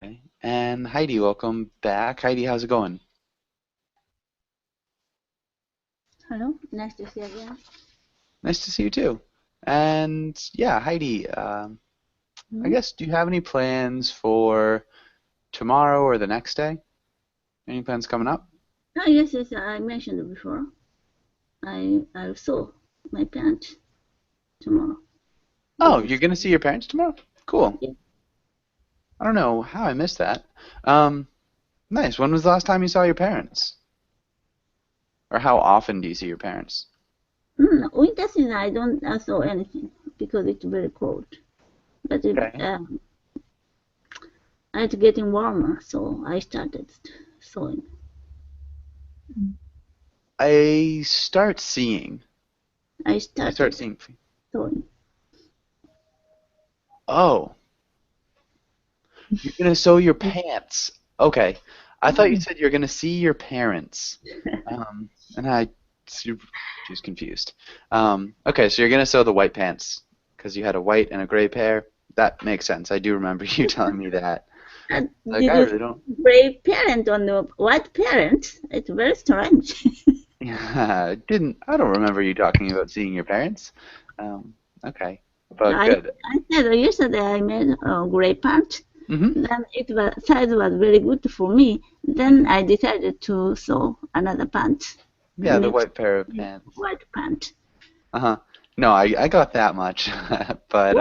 Okay. And Heidi, welcome back. Heidi, how's it going? Hello, nice to see you again. Nice to see you too. And yeah, Heidi, I Hmm? guess do you have any plans for tomorrow or the next day? Any plans coming up? Ah, yes, yes, I mentioned before. I saw my parents tomorrow. Oh, Visit. you're gonna see your parents tomorrow? Cool. Yeah. I don't know how I missed that. Nice. When was the last time you saw your parents? Or how often do you see your parents? Winter season, I don't saw anything because it's very cold. But Okay. it's getting warmer, so I started sewing. I start seeing. I I start started seeing. sewing. Oh, you're gonna sew your pants. Okay. I thought you Oh, said you're gonna see your parents. And I she's confused. Okay, so you're gonna sew the white pants because you had a white and a gray pair. That makes sense. I do remember you telling me that. Like Did I you really don't. brave parent on the white parent? It's very strange. Yeah, I don't remember you talking about seeing your parents. Um, okay, but I good. I said yesterday I made a gray pant. Hmm. Then it was size was very good for me. Then I decided to sew another pant. I Yeah, the make white pair of pants. white pant. Uh-huh. No, I got that much. But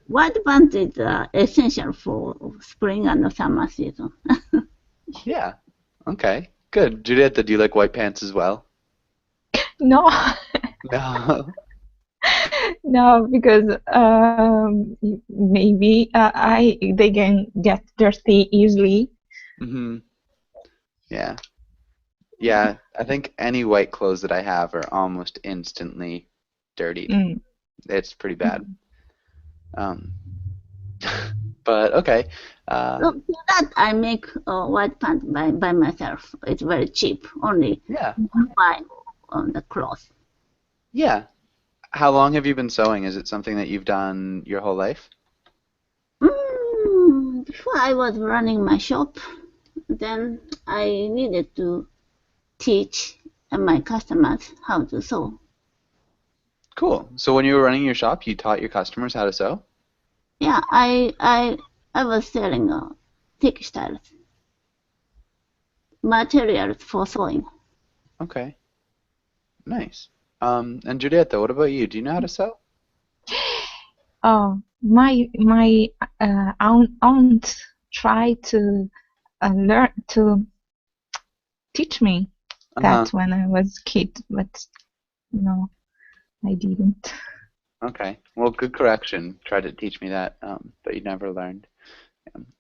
White pant is essential for spring and summer season. yeah. Okay. Good. Juliet, do you like white pants as well? no, No. no, because maybe I they can get dirty easily. Hmm. Yeah. Yeah, I think any white clothes that I have are almost instantly dirtied. Mm. It's pretty bad. Mm. Um, but okay. So for that I make a white pant by myself. It's very cheap, only Yeah. buy on the cloth. Yeah. How long have you been sewing? Is it something that you've done your whole life? Before I was running my shop, then I needed to teach my customers how to sew. Cool. So when you were running your shop, you taught your customers how to sew? Yeah, I was selling textiles, materials for sewing. Okay. Nice. And Julieta, what about you? Do you know how to sew? Oh, my aunt tried to learn to teach me Uh-huh. that when I was kid, but no, I didn't. Okay. Well, good correction. Tried to teach me that, but you never learned.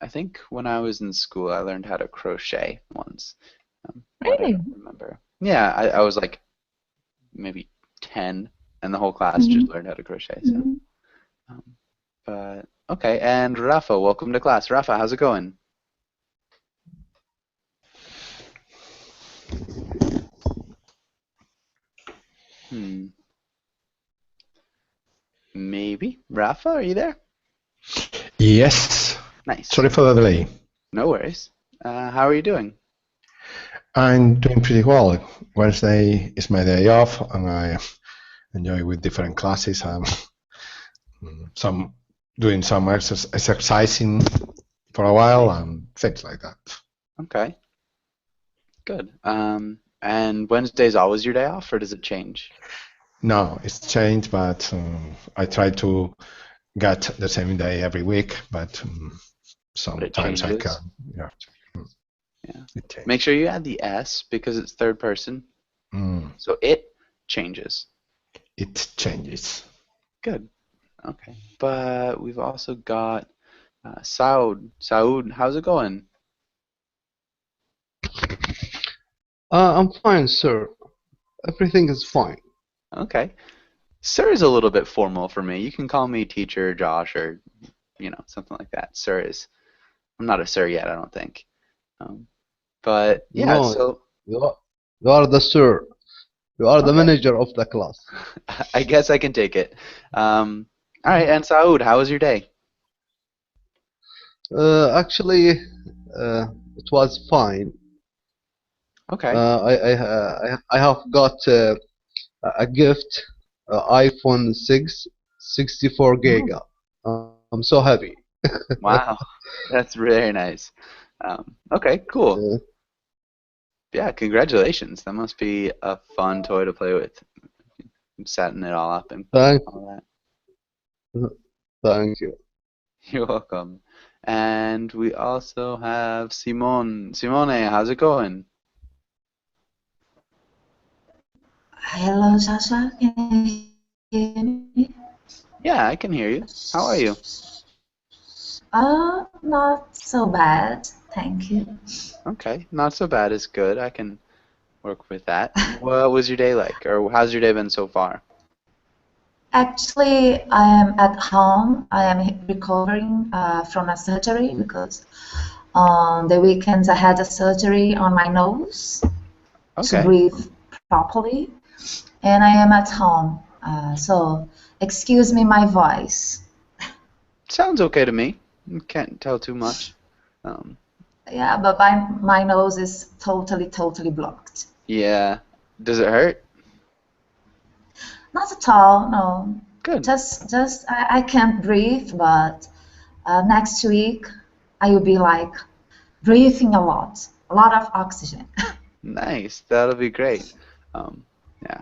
I think when I was in school, I learned how to crochet once, but I Really? don't remember. Yeah, I was like maybe 10, and the whole class Hmm. just learned how to crochet. So, Hmm. um, but okay. And Rafa, welcome to class. Rafa, how's it going? Hmm. Maybe. Rafa, are you there? Yes. Nice. Sorry for the delay. No worries. How are you doing? I'm doing pretty well. Wednesday is my day off, and I enjoy with different classes. Some doing some exercising for a while Nice. and things like that. Okay. Good. And Wednesday's always your day off, or does it change? No, it's changed, but I try to get the same day every week, but But it sometimes I changes. can. Yeah, mm, Yeah. it Make changes. sure you add the S because it's third person. Mm, So it changes. it changes. Good. Okay. But we've also got Saud. Saud, how's it going? I'm fine, sir. Everything is fine. Okay. Sir is a little bit formal for me. You can call me teacher, Josh, or something like that. Sir is. I'm not a sir yet, I don't think. Um, but yeah, No, so you are, you are the sir. You are the okay. manager of the class. I guess I can take it. All right, and Saud, how was your day? Actually, it was fine. Okay. I have got a gift, iPhone 6, 64 giga. I'm so happy. Wow. That's very nice. Okay, cool. Uh, Yeah, congratulations. That must be a fun toy to play with. Setting it all up and thank, all that. thank you. You're welcome. And we also have Simone. Simone, how's it going? Hello, Sasha. Can you hear me? Yeah, I can hear you. How are you? Not so bad, thank you. Okay, not so bad is good. I can work with that. What was your day like, or how's your day been so far? Actually, I am at home. I am recovering from a surgery because on the weekends I had a surgery on my nose to Okay, breathe properly, and I am at home. So excuse me my voice. sounds okay to me. Can't tell too much. Um, Yeah, but my nose is totally blocked. yeah. Does it hurt? Not at all, no. Good. Just I can't breathe, but next week I will be like breathing a lot of oxygen. Nice. That'll be great. Um, yeah.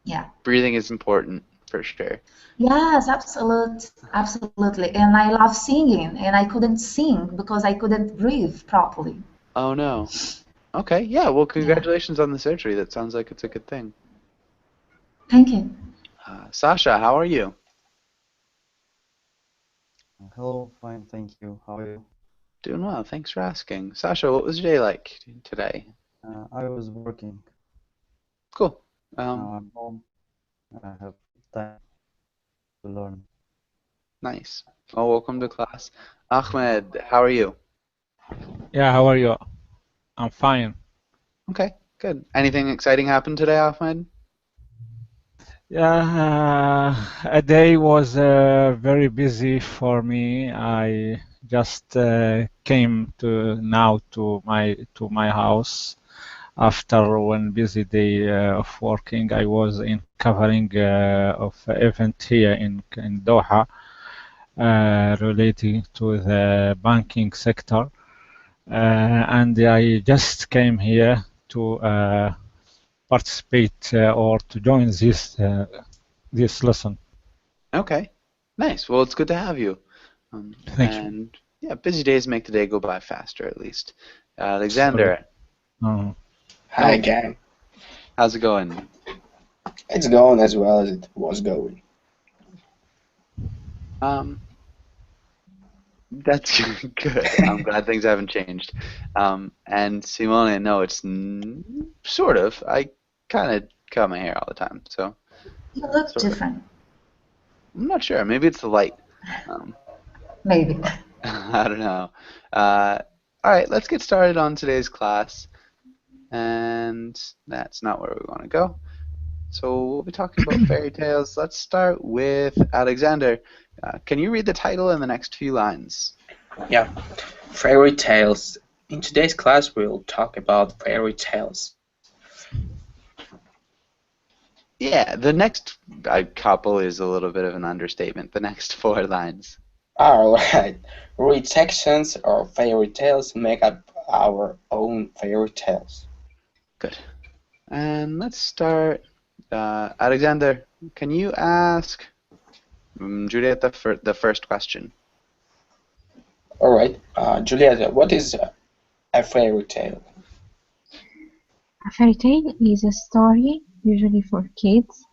Yeah. Breathing is important for sure. Yes, absolutely. And I love singing, and I couldn't sing because I couldn't breathe properly. Oh no. Okay, yeah, well, Yeah. congratulations on the surgery. That sounds like it's a good thing. Thank you. Sasha, how are you? Hello, fine, thank you. How are you? Doing well, thanks for asking. Sasha, what was your day like today? I was working. Cool. Now I'm home and I have time to learn. Nice. Well, welcome to class. Ahmed, how are you? Yeah, how are you? I'm fine. Okay, good. Anything exciting happened today, Ahmed? Yeah, a day was very busy for me. I just came to my house after one busy day of working. I was in covering of event here in Doha relating to the banking sector, and I just came here to participate or to join this lesson. Okay, nice. Well, it's good to have you. Thank you. And yeah, busy days make the day go by faster, at least. Sorry. Alexander, Hi again. how's it going? It's going as well as it was going. Um, that's good. I'm glad things haven't changed. And Simone, no, it's sort of. I kind of cut my hair all the time, so You look sort of. different, I'm not sure. Maybe it's the light. Um, maybe. I don't know. Uh, all right, let's get started on today's class. And that's not where we want to go. So we'll be talking about fairy tales. Let's start with Alexander. Can you read the title in the next few lines? Yeah, fairy tales. In today's class, we'll talk about fairy tales. Yeah, the next couple is a little bit of an understatement. The next 4 lines. Alright, read sections of fairy tales make up our own fairy tales. Good. And let's start. Alexander, can you ask Juliet the first question? Alright, Juliet, what is a fairy tale? A fairy tale is a story, usually for kids,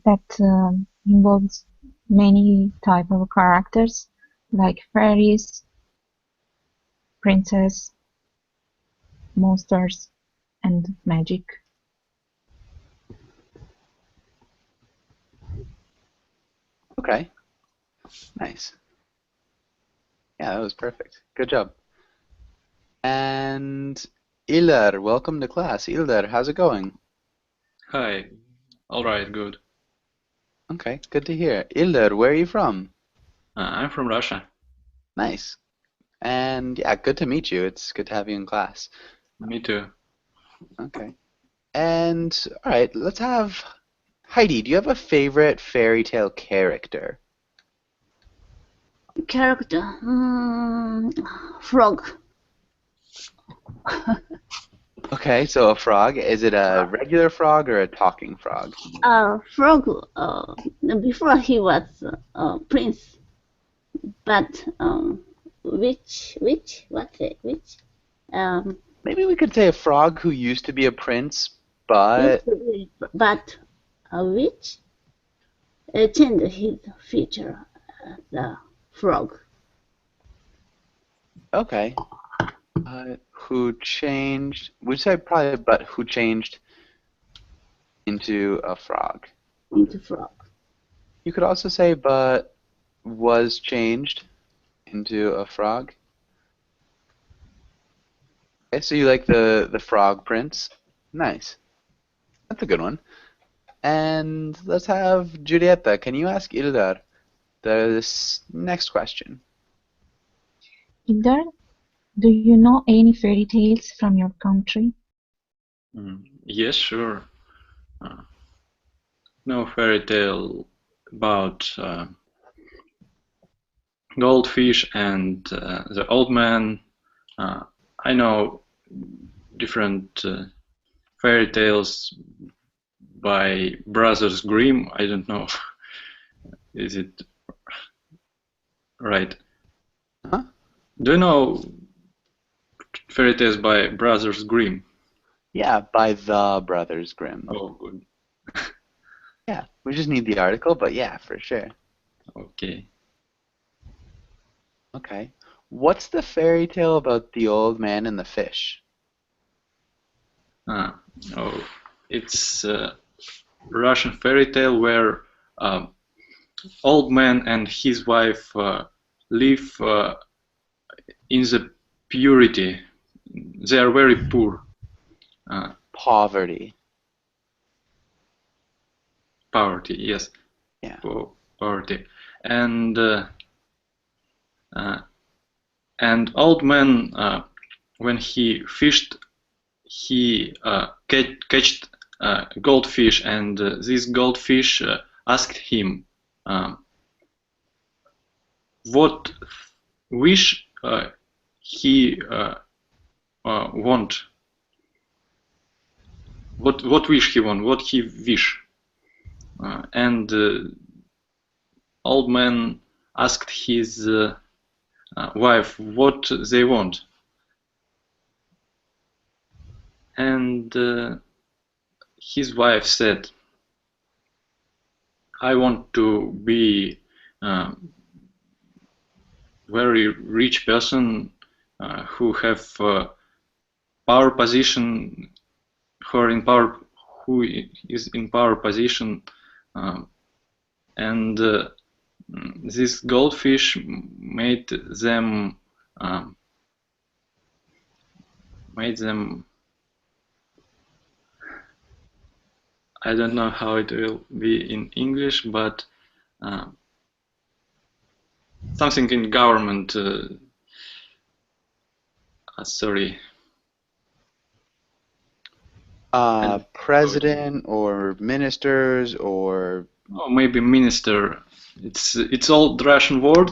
that involves many type of characters, like fairies, princess, monsters, and magic. Okay. Nice. Yeah, that was perfect. Good job. And Ildar, welcome to class. Ildar, how's it going? Hi. All right, good. Okay, good to hear. Ildar, where are you from? I'm from Russia. Nice. And yeah, good to meet you. It's good to have you in class. Me too. Okay. And all right, let's have Heidi. Do you have a favorite fairy tale character? Character, frog. Okay, so a frog. Is it a regular frog or a talking frog? Frog. Before he was prince, but which? What's it? Which? Maybe we could say a frog who used to be a prince, but But which changed his feature, the frog. okay. Who changed? We'd say probably, but who changed into a frog? Into frog. You could also say, but was changed into a frog. Okay, so you like the frog prince? Nice. That's a good one. And let's have Julieta. Can you ask Ildar this next question? Ildar, do you know any fairy tales from your country? Yes, sure. No fairy tale about goldfish and the old man. I know different fairy tales by Brothers Grimm. I don't know. Is it right? Huh? Do you know fairy tales by Brothers Grimm? Yeah, by the Brothers Grimm. Oh, good. Yeah, we just need the article, but yeah, for sure. Okay. Okay. What's the fairy tale about the old man and the fish? Oh, it's a Russian fairy tale where old man and his wife live in the purity. They are very poor. Poverty. Poverty, yes. Yeah. Poverty. And old man, when he fished, he catched goldfish, and this goldfish asked him what wish he want. What wish he want? What he wish? And old man asked his wife what they want, and his wife said, "I want to be very rich person who have power position, who is in power position, and this goldfish made them I don't know how it will be in English, but something in government. Sorry. President or ministers or maybe minister. It's all Russian word.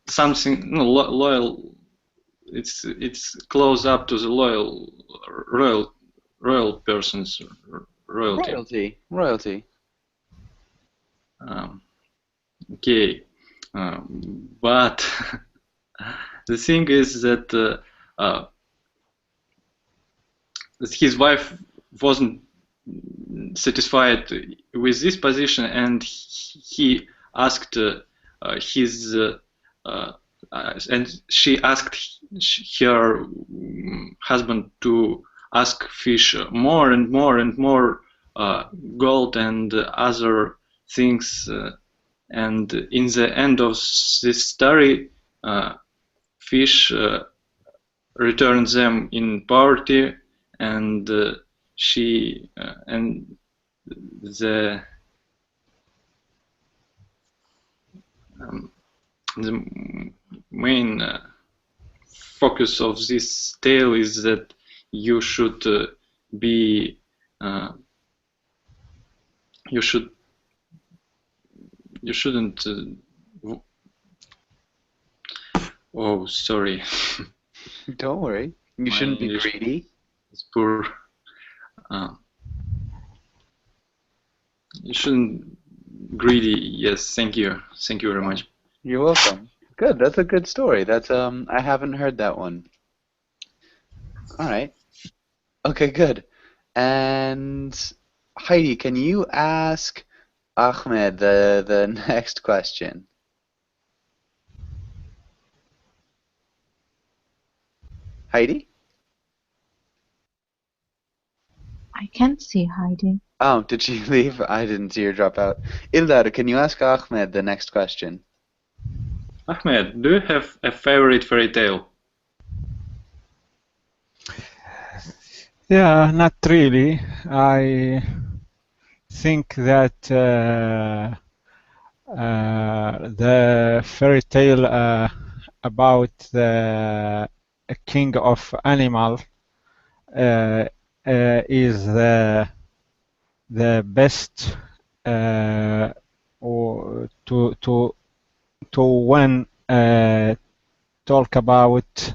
Something loyal. It's close up to the royal persons, royalty. Royalty. Okay, but the thing is that his wife wasn't satisfied with this position, and he asked his and she asked her husband to ask fish more and more and more gold and other things, and in the end of this story, fish returned them in poverty, and she and the the main focus of this tale is that you should be you shouldn't oh, sorry. Don't worry. You shouldn't be greedy. It's poor. You shouldn't greedy. Yes, thank you. Thank you very much. You're welcome. Good. That's a good story. That's I haven't heard that one. All right. Okay, good. And Heidi, can you ask Ahmed the next question? Heidi? I can't see Heidi. Oh, did she leave? I didn't see her drop out. Ildar, can you ask Ahmed the next question? Ahmed, do you have a favorite fairy tale? Yeah, not really. I think that the fairy tale about the king of animal is the best to when talk about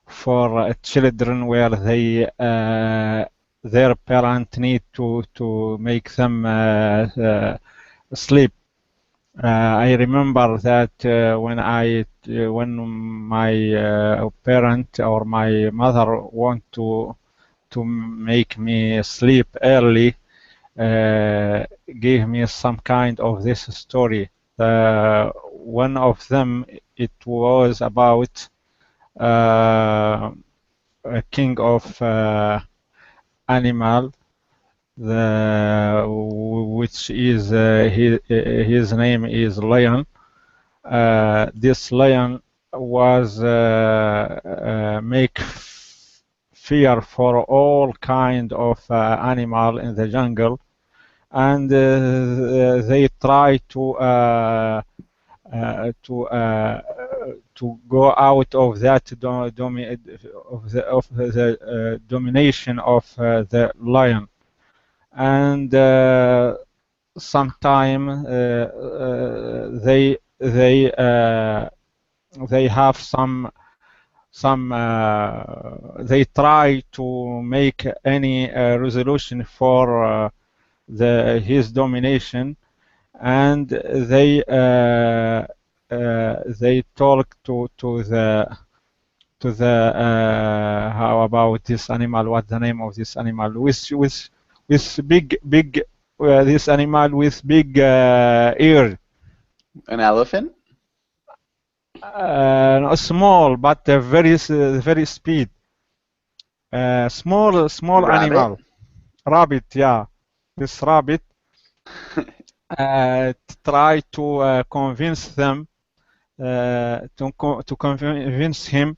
for children where they their parent need to make them sleep. I remember that when my parent or my mother want to make me sleep early, gave me some kind of this story. One of them, it was about a king of animal, which is his name is Lion. This lion was make fear for all kind of animal in the jungle, and they try to go out of that domination of the lion, and sometime they have some they try to make any resolution for his domination, and they talk to the how about this animal? What's the name of this animal? With big this animal with big ear. An elephant? No, small, but very speed. Small Rabbit? animal. Rabbit, yeah. This rabbit try to convince them to convince him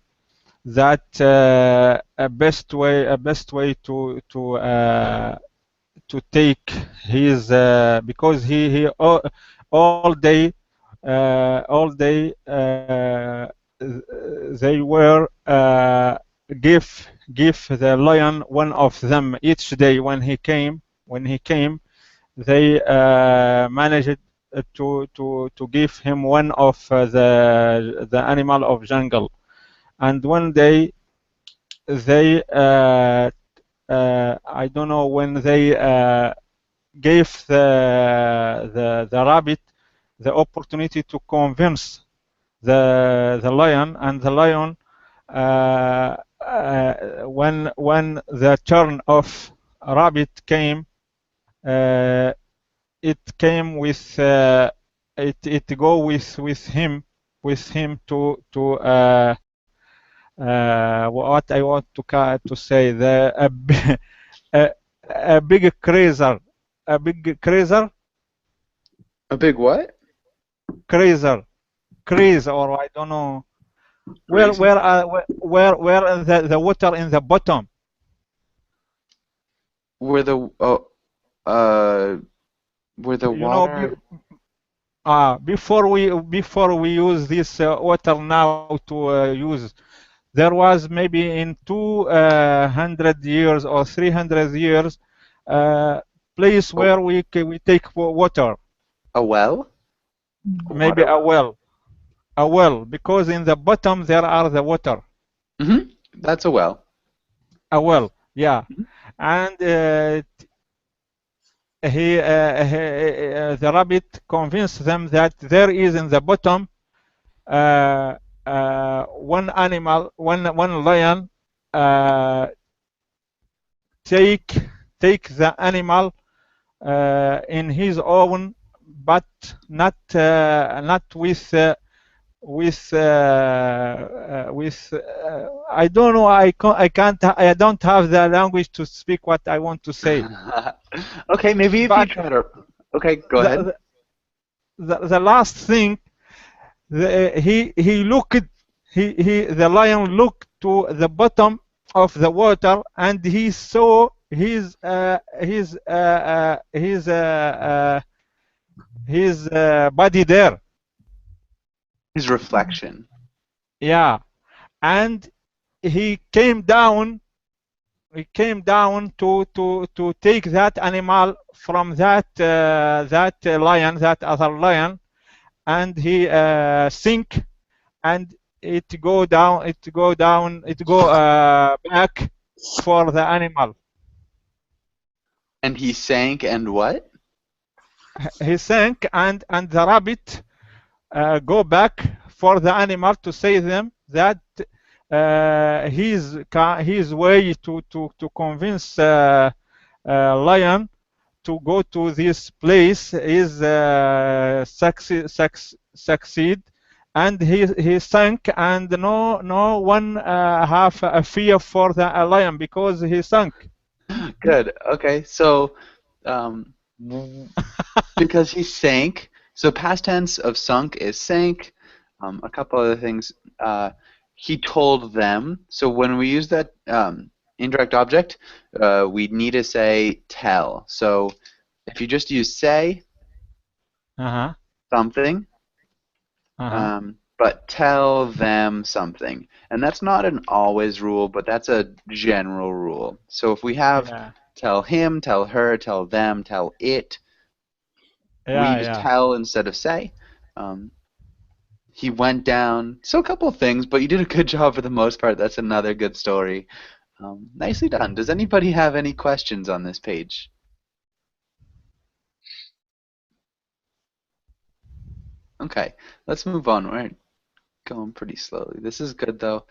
that a best way to take his because he all day they were give the lion one of them each day when he came. They managed to give him one of the animal of jungle, and one day they I don't know when they gave the rabbit the opportunity to convince the lion, and the lion when the turn of rabbit came, it came with it go with him to what I want to say, a big crazer, a big craze, or I don't know where the water in the bottom, where the water. before we use this water now to use, there was maybe in 200 years or 300 years place where we take water. A well? Maybe a well, because in the bottom there are the water. Mm-hmm. That's a well. A well, yeah. And the rabbit convinced them that there is in the bottom one animal, one lion take the animal in his own, but not with I don't know, I don't have the language to speak what I want to say. Okay, maybe if you try to. Okay, go ahead. The last thing, he looked, the lion looked to the bottom of the water and he saw his body there. His reflection. Yeah, and he came down. He came down to take that animal from that lion, that other lion, and he sink, and it go back for the animal. And he sank and what? He sank, and the rabbit go back for the animal to say them that his way to convince lion to go to this place is succeed, and he sank, and no one have a fear for the lion because he sank. Good. Okay, so because he sank, so past tense of sunk is sank. A couple other things. He told them. So when we use that indirect object, we need to say tell. So if you just use say something, but tell them something. And that's not an always rule, but that's a general rule. So if we have tell him, tell her, tell them, tell it, we use tell instead of say. He went down. So a couple of things, but you did a good job for the most part. That's another good story. Nicely done. Does anybody have any questions on this page? Okay, let's move on. We're going pretty slowly. This is good, though.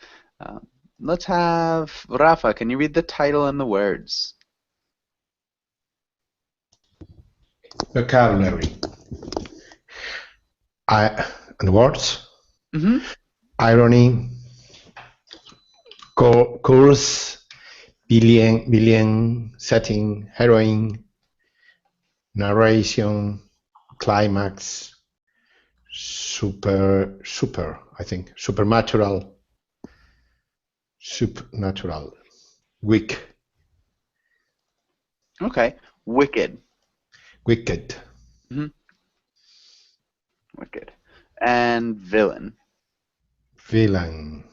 Let's have Rafa. Can you read the title and the words? Vocabulary. And words. Mm-hmm. Irony. Course. Billion. Setting. Heroine. Narration. Climax. Super. I think supernatural. Weak. Okay. Wicked. Mm-hmm. Wicked. And villain. Villain.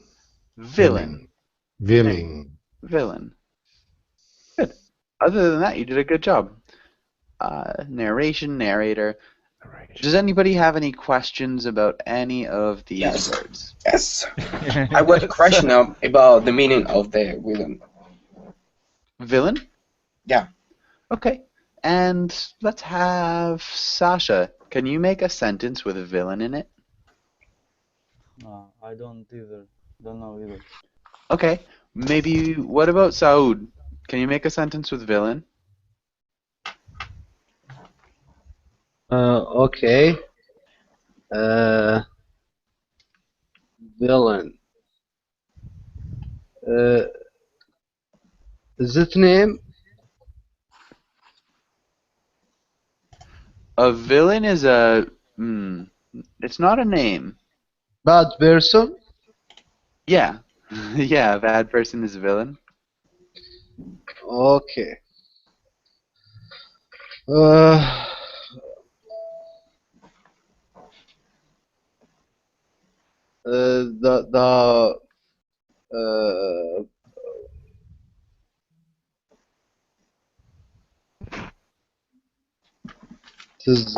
Good. Other than that, you did a good job. Narration, narrator. Does anybody have any questions about any of these words? Yes. I got a question about the meaning of the villain. Villain? Yeah. Okay. And let's have Sasha. Can you make a sentence with a villain in it? No, I don't either. Don't know either. Okay. Maybe, what about Saud? Can you make a sentence with villain? Okay. Villain. Is it name? A villain is a... it's not a name. Bad person? Yeah. Yeah, a bad person is a villain. Okay. the uh, it is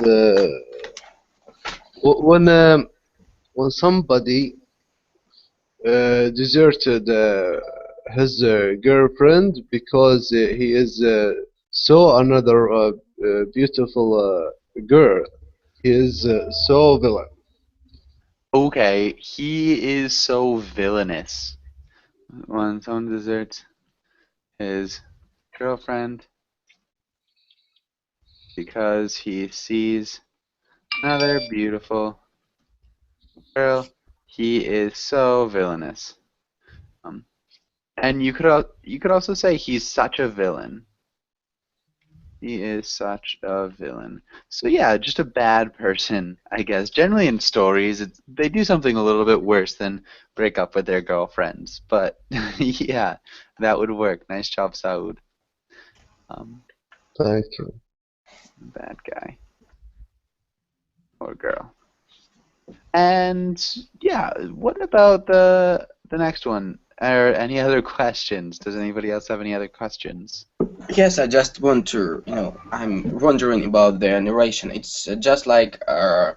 when somebody deserted his girlfriend because he is saw another beautiful girl. He is so villain. Okay, he is so villainous. When someone deserts his girlfriend because he sees another beautiful girl, he is so villainous. And you could also say he's such a villain. He is such a villain. So yeah, just a bad person, I guess. Generally in stories, they do something a little bit worse than break up with their girlfriends. But yeah, that would work. Nice job, Saud. Thank you. Bad guy. Or girl. And yeah, what about the next one? Or any other questions? Does anybody else have any other questions? Yes, I just want to, I'm wondering about the narration. It's just like the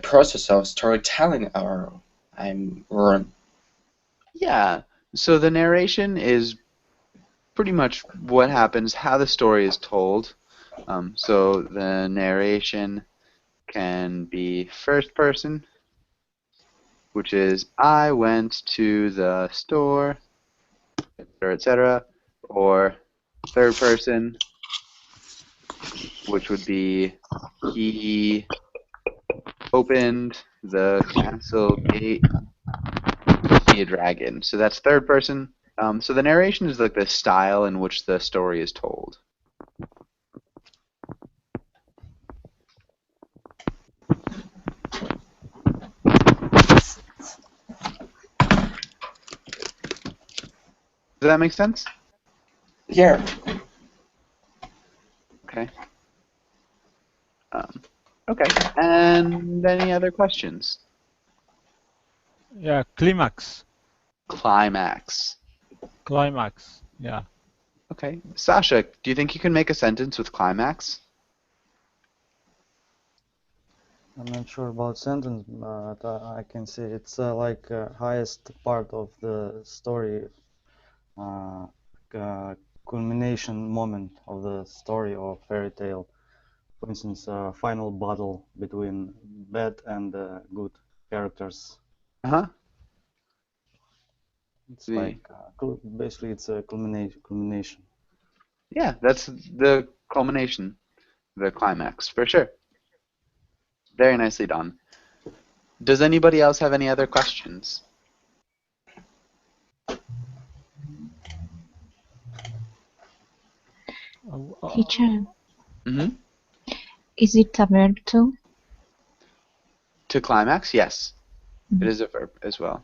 process of storytelling, or I'm wrong? Yeah, so the narration is pretty much what happens, how the story is told. So the narration can be first person, which is I went to the store, etc., or third person, which would be he opened the castle gate to see a dragon. So that's third person. So the narration is like the style in which the story is told. Does that make sense? Yeah. Okay. Okay. And any other questions? Yeah, climax. Climax. Climax. Yeah. Okay. Sasha, do you think you can make a sentence with climax? I'm not sure about sentence, but I can say it's like highest part of the story, culmination moment of the story or fairy tale. For instance, final battle between bad and good characters. Uh-huh. It's like basically it's a culmination. Yeah, that's the culmination, the climax, for sure. Very nicely done. Does anybody else have any other questions? Teacher, Mm-hmm. is it a verb too? To climax, yes. It is a verb as well.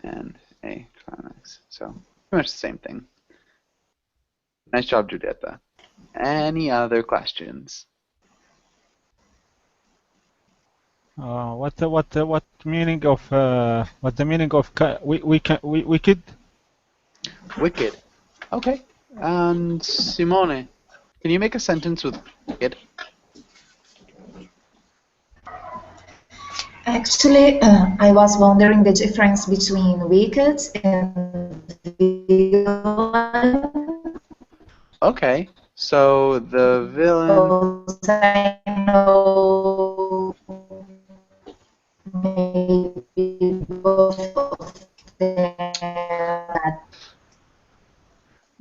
And a climax. So pretty much the same thing. Nice job, Giulietta. Any other questions? What meaning of what the meaning of wicked? Wicked. Okay. And Simone, can you make a sentence with wicked? Actually, I was wondering the difference between wicked and villain. Okay. So the villain. I know maybe both of them.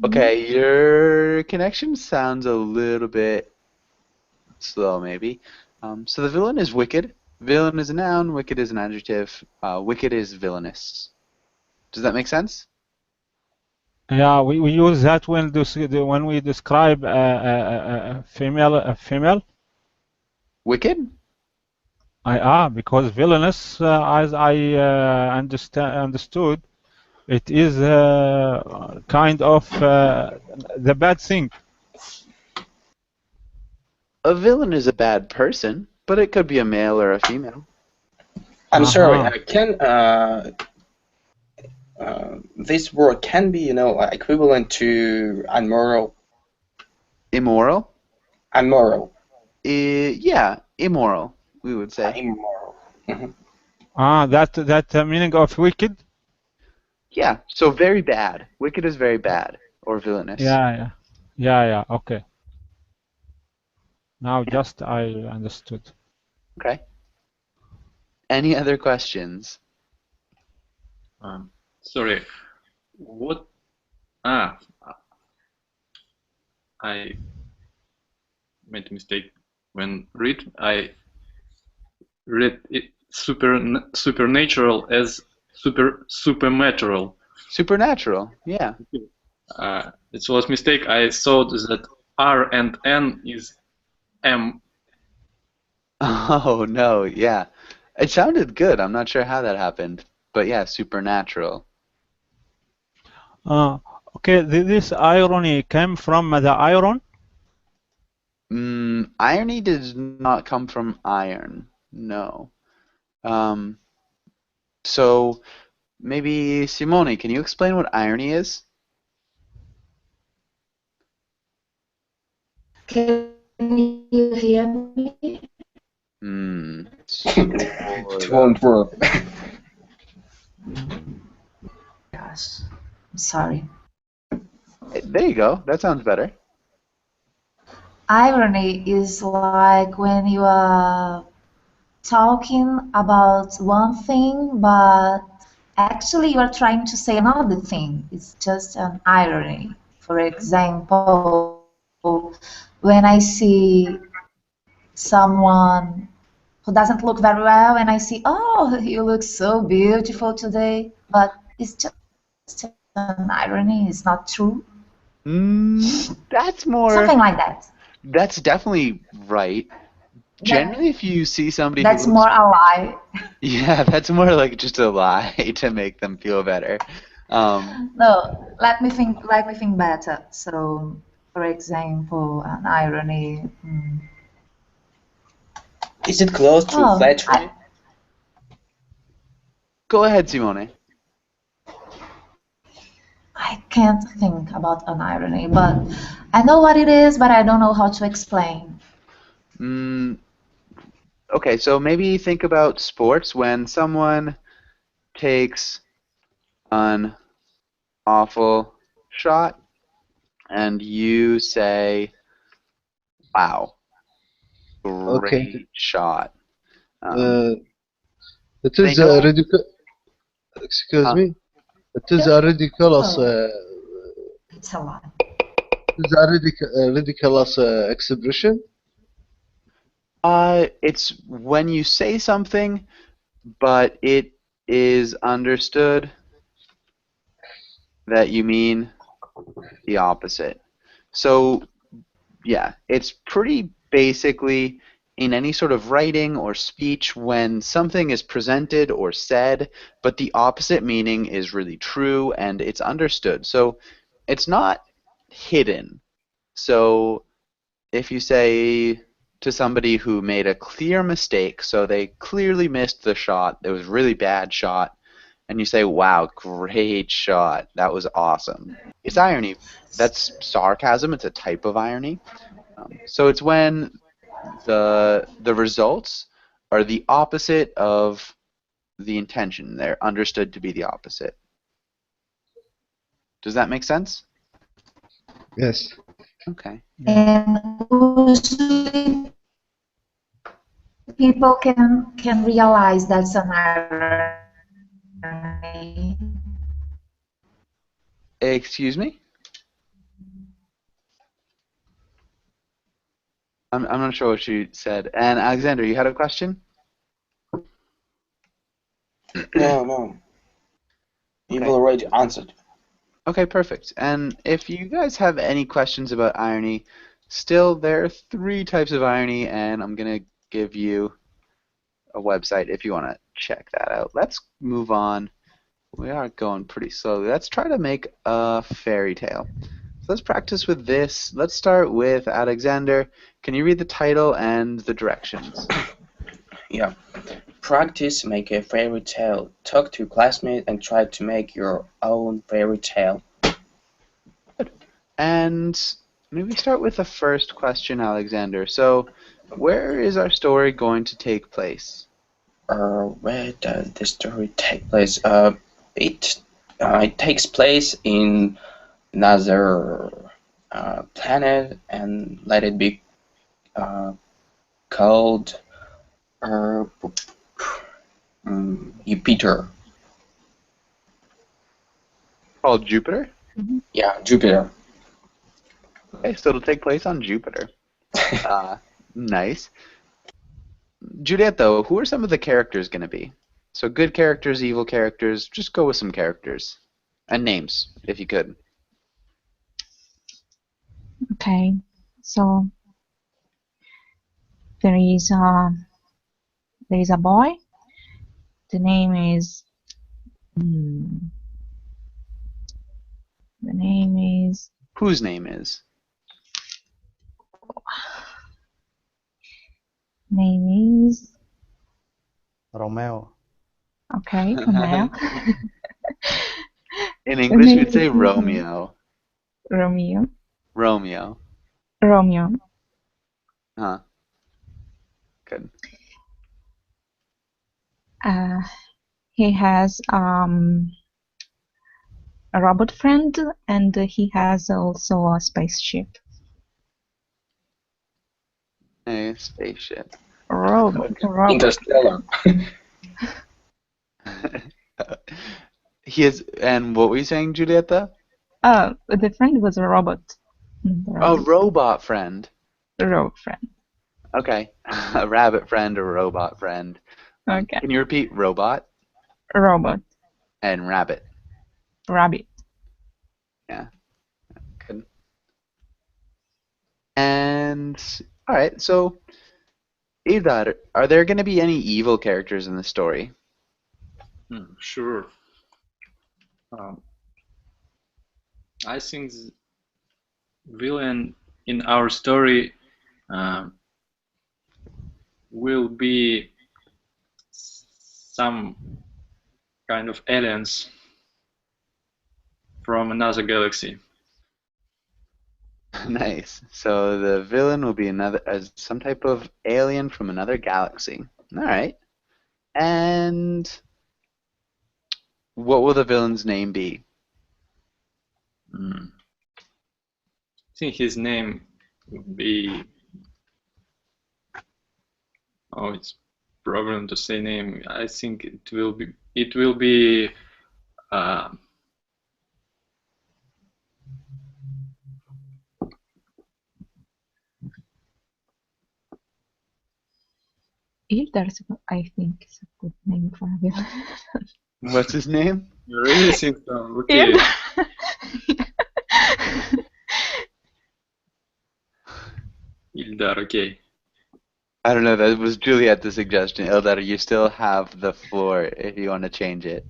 Okay, your connection sounds a little bit slow, maybe. So the villain is wicked. Villain is a noun. Wicked is an adjective. Wicked is villainous. Does that make sense? Yeah, we use that when we describe a female. Wicked? Because villainous, as I understood, it is kind of the bad thing. a villain is a bad person, but it could be a male or a female. I'm sorry. Uh-huh. This word can be, equivalent to unmoral. Immoral? Unmoral. Yeah, immoral, we would say. Immoral. Mhm. That meaning of wicked? Yeah, so very bad. Wicked is very bad, or villainous. Yeah, okay. Now just I understood. Okay. Any other questions? Sorry. What? Ah, I made a mistake when I read it supernatural as supernatural. Supernatural, yeah. It was mistake. I thought that R and N is M. Oh, no, yeah. It sounded good. I'm not sure how that happened. But yeah, supernatural. Okay, this irony came from the iron? Irony does not come from iron. No. So maybe Simone, can you explain what irony is? Can you hear me? It won't work. Gosh, I'm sorry. There you go. That sounds better. Irony is like when you are talking about one thing, but actually you are trying to say another thing. It's just an irony. For example, when I see someone who doesn't look very well and I see, oh, you look so beautiful today, but it's just an irony, it's not true. That's more... Something like that. That's definitely right. Generally, if you see somebody that's who looks... more a lie. Yeah, that's more like just a lie to make them feel better. No, let me think better. So, for example, an irony. Is it close to flattery? Go ahead, Simone. I can't think about an irony, but I know what it is, but I don't know how to explain. Okay, so maybe think about sports when someone takes an awful shot and you say, wow, great shot. It is ridiculous. Excuse me. It is a ridiculous. It's a lie. It is a ridiculous expression. It's when you say something, but it is understood that you mean the opposite. So, yeah, it's pretty basically in any sort of writing or speech when something is presented or said, but the opposite meaning is really true and it's understood. So, it's not hidden. So, if you say to somebody who made a clear mistake, so they clearly missed the shot, it was a really bad shot, and you say, wow, great shot, that was awesome. It's irony. That's sarcasm. It's a type of irony. So it's when the results are the opposite of the intention. They're understood to be the opposite. Does that make sense? Yes. Okay. And usually people can realize that's an irony. Excuse me? I'm not sure what you said. And Alexander, you had a question? No. You've already answered. Okay, perfect. And if you guys have any questions about irony, still there are 3 types of irony, and I'm going to give you a website if you want to check that out. Let's move on. We are going pretty slowly. Let's try to make a fairy tale. let's practice with this. Let's start with Alexander. Can you read the title and the directions? Yeah. Practice, make a fairy tale. Talk to classmates and try to make your own fairy tale. And maybe start with the first question, Alexander. So, where is our story going to take place? Where does the story take place? It takes place in another planet, and let it be called Jupiter. Called Jupiter? Yeah, Jupiter. Okay, so it'll take place on Jupiter. Nice. Julieta, who are some of the characters going to be? So good characters, evil characters. Just go with some characters. And names, if you could. Okay, so there is a boy. The name is Whose name is? Romeo. Okay, Romeo. In English, you'd say Romeo. Romeo. Huh. Good. He has a robot friend, and he has also a spaceship. A spaceship. Robot. Interstellar. He is, and what were you saying, Julieta? The friend was a robot. A robot friend. A robot friend. Okay. A rabbit friend or a robot friend. Okay. Can you repeat robot? Robot. And rabbit. Rabbit. Yeah. Good. And, alright, so, Ildar, are there going to be any evil characters in the story? Sure. I think the villain in our story will be some kind of aliens from another galaxy. Nice. So the villain will be some type of alien from another galaxy. Alright. And what will the villain's name be? I think his name would be... Oh, it's problem to say name. I think it will be Ildar's, I think, is a good name for a villain. What's his name? You really think so? Okay. Ildar, okay. I don't know, that was Juliet's suggestion. Ildar, you still have the floor if you want to change it.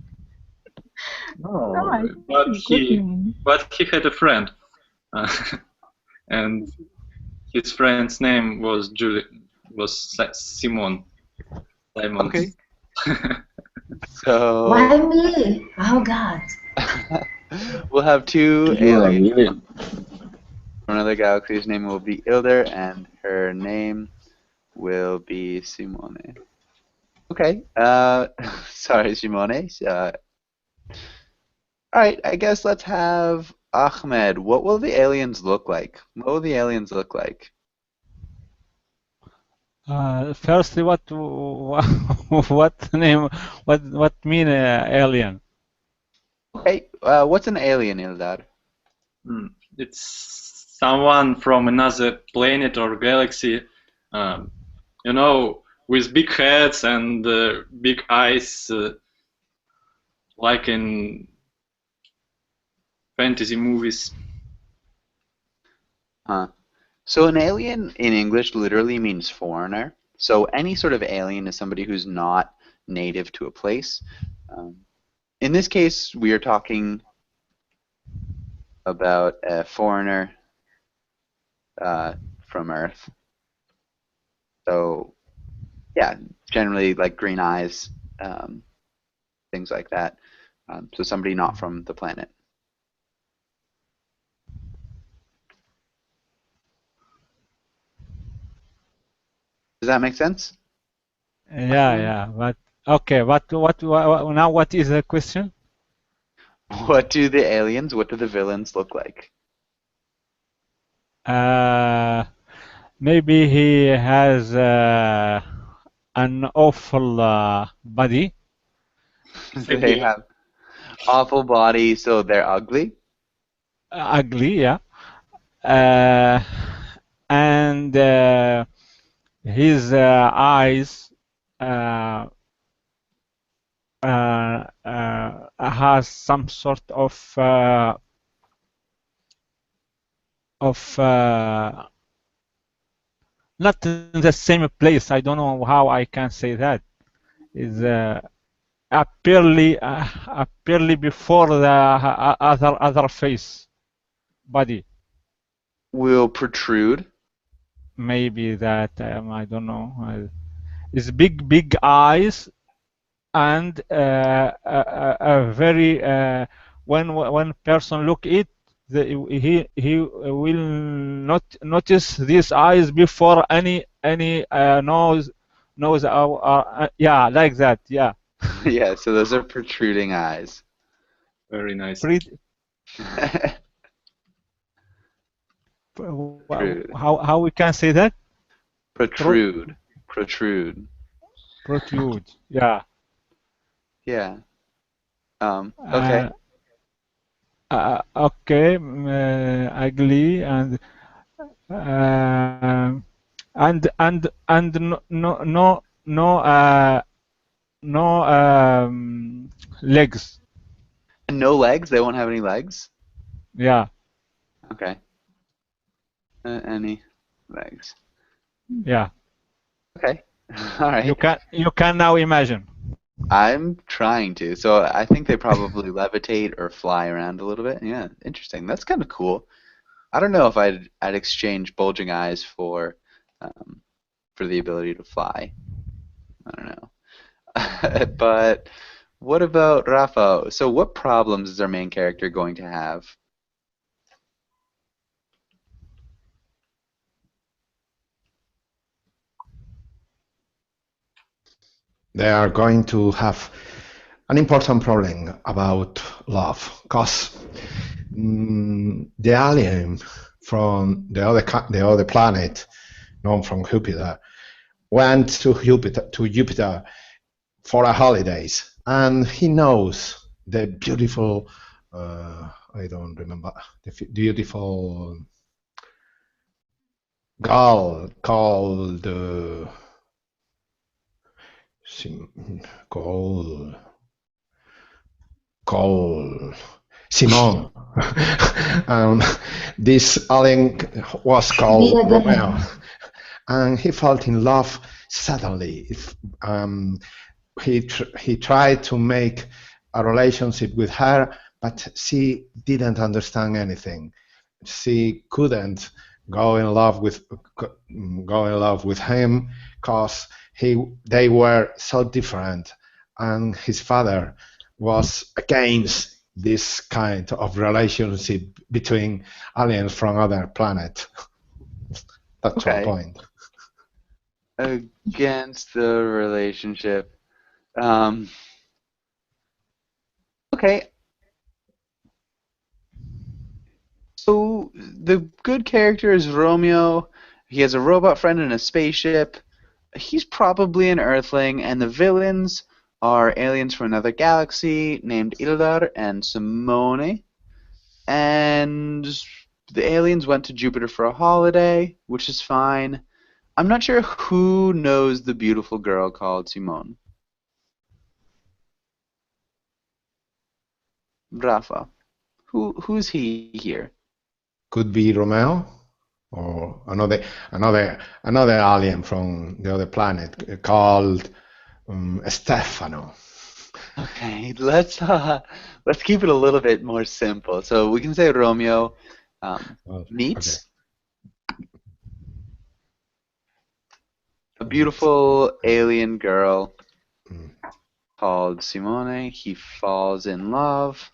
No, but he had a friend, and his friend's name was Simon. Okay. So Why me? Oh God. we'll have two aliens from another galaxy. His name will be Ildar, and her name will be Simone. Okay. Sorry, Simone. Alright, I guess let's have Ahmed. What will the aliens look like? Firstly, what name? What mean alien? Okay, what's an alien, Ildar? It's someone from another planet or galaxy, with big heads and big eyes, like in fantasy movies. So an alien in English literally means foreigner. So any sort of alien is somebody who's not native to a place. In this case, we are talking about a foreigner from Earth. So, yeah, generally like green eyes, things like that. So somebody not from the planet. Does that make sense? Yeah. But okay. What now? What is the question? What do the aliens, what do the villains look like? Maybe he has an awful body. They have awful body, so they're ugly. Ugly, yeah. And his eyes has some sort of not in the same place. I don't know how I can say that. Is apparently before the other face body. Will protrude. Maybe that I don't know. It's big eyes and a very when person look it, he will not notice these eyes before any nose yeah, like that, yeah. Yeah, so those are protruding eyes. Very nice. How we can say that? Protrude. Yeah. Yeah. Okay. Okay. Ugly and no legs. No legs? They won't have any legs? Yeah. Okay. Any legs? Yeah. Okay. All right. You can now imagine. I'm trying to. So I think they probably levitate or fly around a little bit. Yeah, interesting. That's kind of cool. I don't know if I'd exchange bulging eyes for the ability to fly. I don't know. But what about Rafa? So what problems is our main character going to have? They are going to have an important problem about love, because the alien from the other planet, known from Jupiter, went to Jupiter for a holidays, and he knows the beautiful I don't remember the beautiful girl called Simone. This alien was called Romeo, and he fell in love suddenly. He tried to make a relationship with her, but she didn't understand anything. She couldn't go in love with him because they were so different, and his father was against this kind of relationship between aliens from other planet. That's Okay. my point. Against the relationship. Okay. So the good character is Romeo. He has a robot friend in a spaceship. He's probably an Earthling, and the villains are aliens from another galaxy named Ildar and Simone. And the aliens went to Jupiter for a holiday, which is fine. I'm not sure who knows the beautiful girl called Simone. Rafa. Who's he here? Could be Romeo, or another alien from the other planet called Stefano. Okay, let's keep it a little bit more simple. So we can say Romeo Oh, okay. meets a beautiful alien girl Mm. called Simone. He falls in love.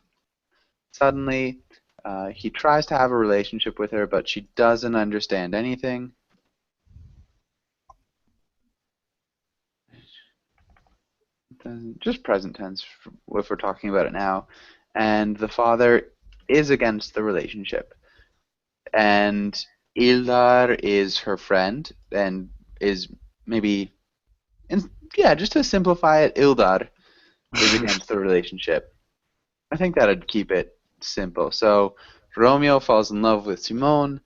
Suddenly, he tries to have a relationship with her, but she doesn't understand anything. Just present tense if we're talking about it now. And the father is against the relationship. And Ildar is her friend and is maybe, yeah, just to simplify it, Ildar is against the relationship. I think that'd keep it simple. So Romeo falls in love with Simone.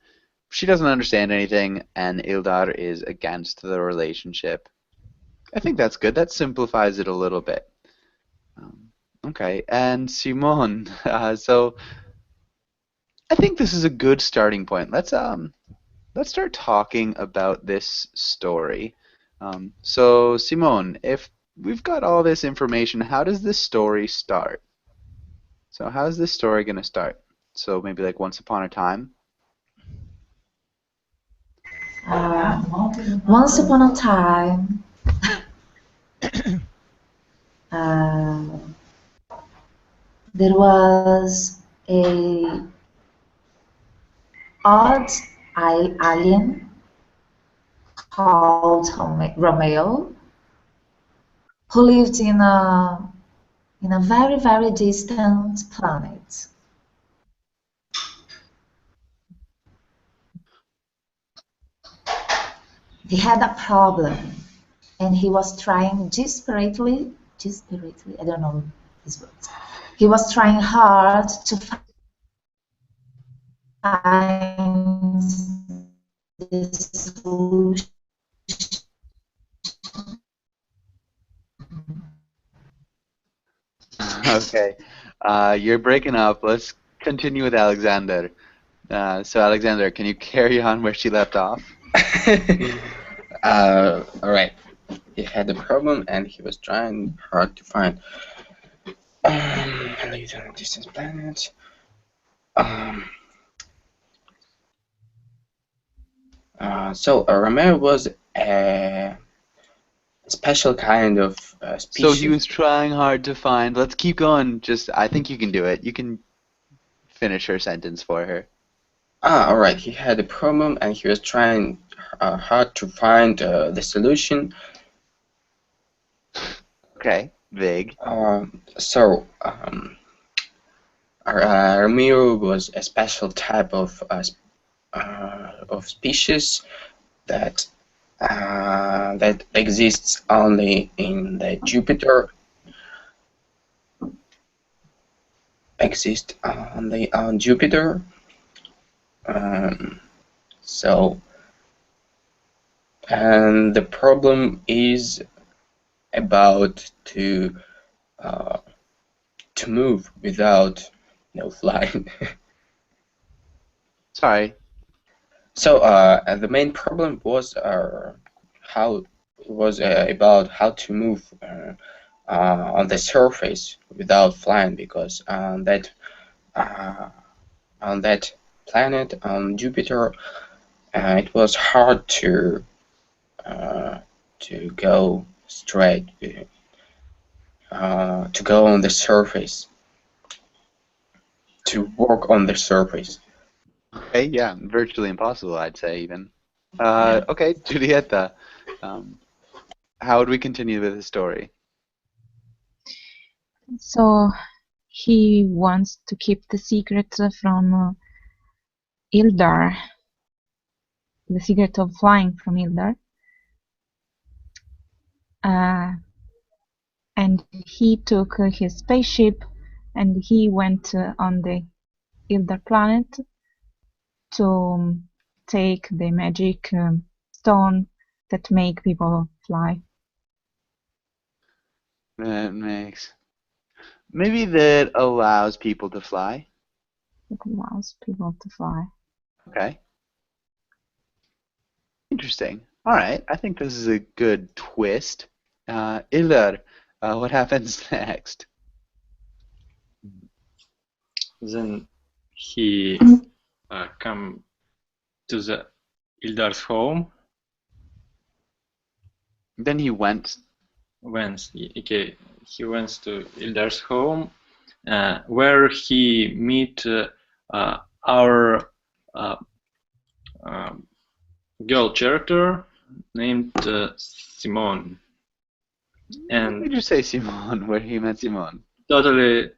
She doesn't understand anything, and Ildar is against the relationship. I think that's good. That simplifies it a little bit. Okay, and Simone. So I think this is a good starting point. Let's start talking about this story. So Simone, if we've got all this information, how does this story start? So how's this story gonna start? So maybe like once upon a time. Once upon a time, there was a odd alien called Romeo who lived in a very, very distant planet. He had a problem, and he was trying desperately, I don't know these words. He was trying hard to find the solution. Okay, you're breaking up. Let's continue with Alexander. So Alexander, can you carry on where she left off? Alright. He had a problem and he was trying hard to find a distant planet. So Romero was a special kind of So species. he was trying hard to find. Let's keep going. I think you can do it. You can finish her sentence for her. Alright. He had a problem and he was trying hard to find the solution. Okay, vague. Romero was a special type of species that exists only in the Jupiter. Exist only on Jupiter. And the problem is about to move without flying. Sorry. So the main problem was about how to move on the surface without flying, because on that planet, on Jupiter, it was hard to go straight, to go on the surface, to walk on the surface. Okay, yeah, virtually impossible, I'd say even. Okay, Julieta, how would we continue with the story? So he wants to keep the secret from Ildar, the secret of flying from Ildar. And he took his spaceship and he went on the Ildar planet to take the magic stone that make people fly. Maybe that allows people to fly. It allows people to fly. Okay. Interesting. All right. I think this is a good twist. Ildar, What happens next? Then he come to the Ildar's home. Then he went. Okay, he went to Ildar's home, where he meet our girl character named Simone, Why and did you say Simone? Where he met Simone? totally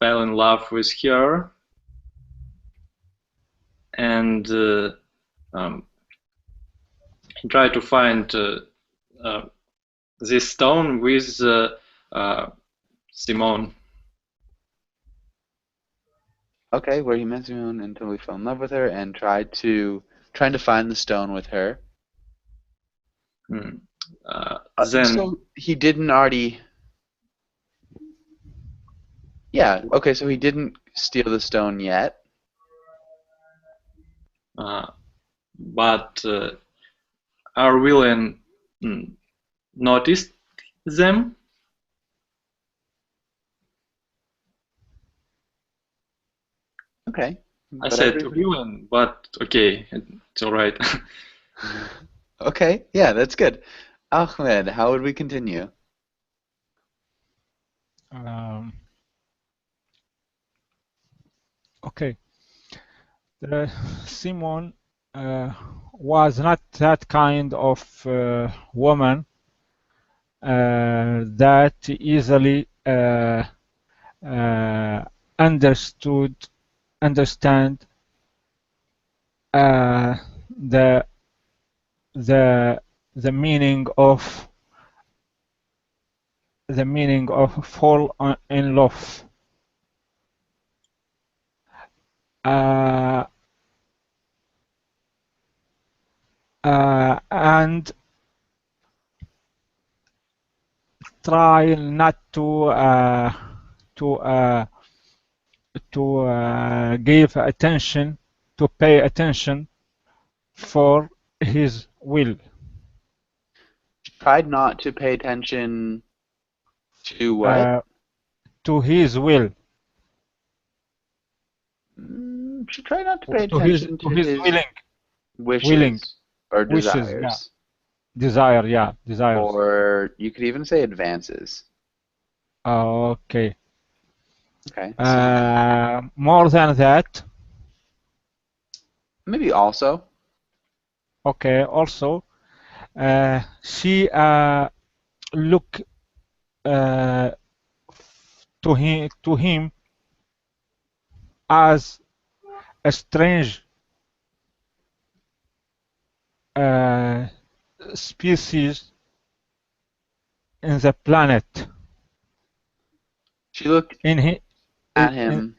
fell in love with her, and he tried to find this stone with Simone. Okay, where he met Simone until he fell in love with her and trying to find the stone with her. Then So he didn't already. Yeah. Okay. So he didn't steal the stone yet. But our villain noticed them. Okay. I said villain, but okay, it's all right. Okay. Yeah, that's good. Ahmed, how would we continue? Okay. Simone was not that kind of woman that easily understand the meaning of fall in love. And try not to give attention, to pay attention for his will. Tried not to pay attention to what? To his will. She tried not to pay attention to his wishes or desires. Yeah. Desire, yeah, desires. Or you could even say advances. Okay. Okay. More than that. Maybe also. Okay. Also, she look to him as a strange species in the planet. She looked at him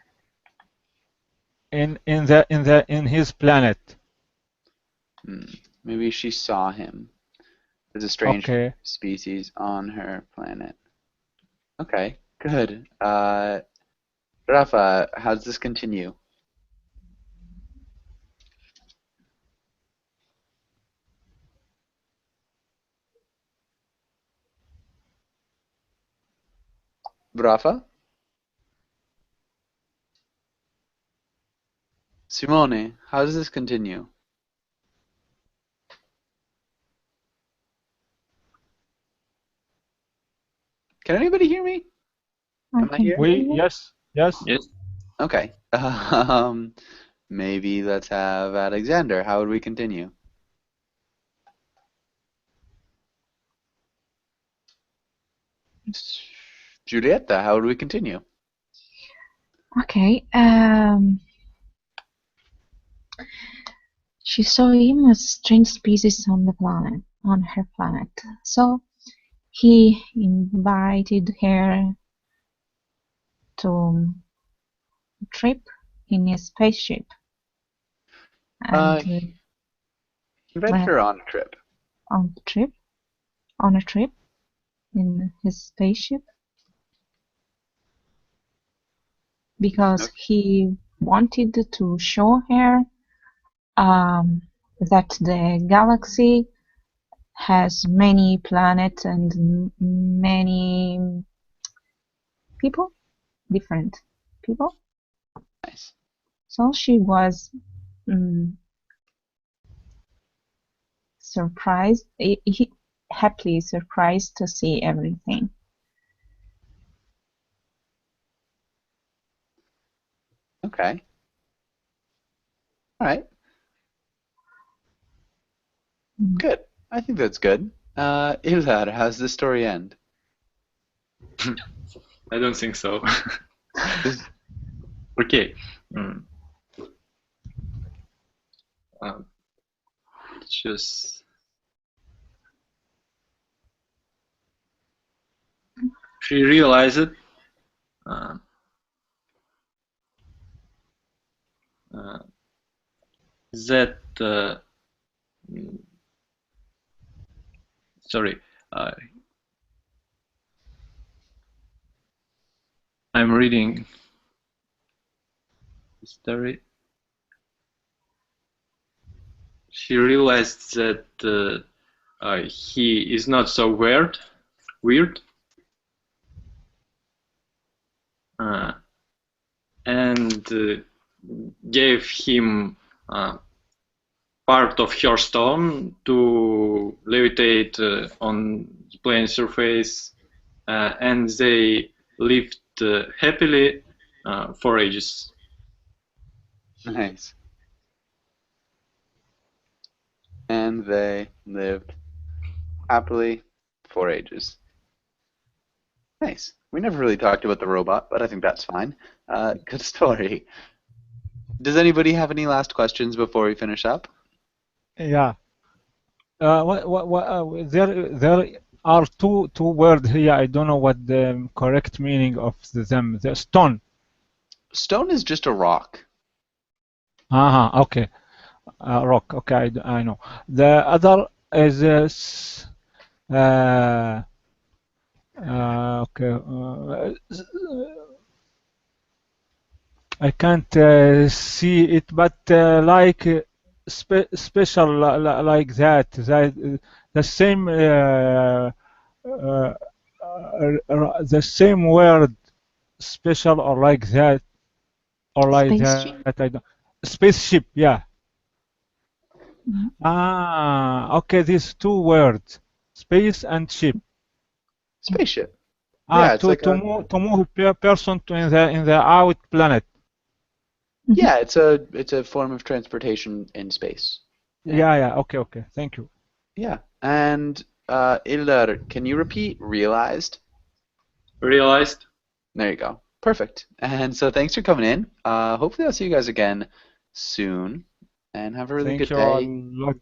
in his planet. Maybe she saw him as a strange species on her planet. Okay, good. Rafa, how does this continue? Rafa? Simone, how does this continue? Can anybody hear me? Am I here? Yes. Okay. Maybe let's have Alexander. How would we continue? Julieta, how would we continue? Okay. She saw him as strange species on her planet. So he invited her to a trip in his spaceship. And He invited her on a trip. On a trip in his spaceship. Because he wanted to show her that the galaxy has many planets and many people, different people. Nice. So she was surprised, happily surprised to see everything. Okay. All right. Good. I think that's good. Ilhar, how's the story end? I don't think so. Okay. Just she realized that sorry, I'm reading the story. She realized that he is not so weird, and gave him part of her stone to levitate on the plane surface, and they lived happily for ages. Nice. And they lived happily for ages. Nice. We never really talked about the robot, but I think that's fine. Good story. Does anybody have any last questions before we finish up? Yeah. There are two words here. I don't know what the correct meaning of them. The stone. Stone is just a rock. Okay. Rock. Okay, I know. The other is okay. I can't see it, but like special like that. The same the same word, special or like that, or like Spaceship. that. I don't. Spaceship. Yeah. Mm-hmm. Okay. These two words, space and ship. Spaceship. Yeah, it's like to move a person to in the out planet. Yeah, it's a form of transportation in space. Yeah. Okay. Thank you. Yeah, and Ildar, can you repeat realized? Realized. There you go. Perfect. And so thanks for coming in. Hopefully I'll see you guys again soon, and have a really good day. Thank you a lot.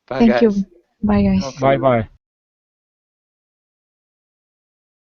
Bye, Thank guys. you. Bye, guys. Bye.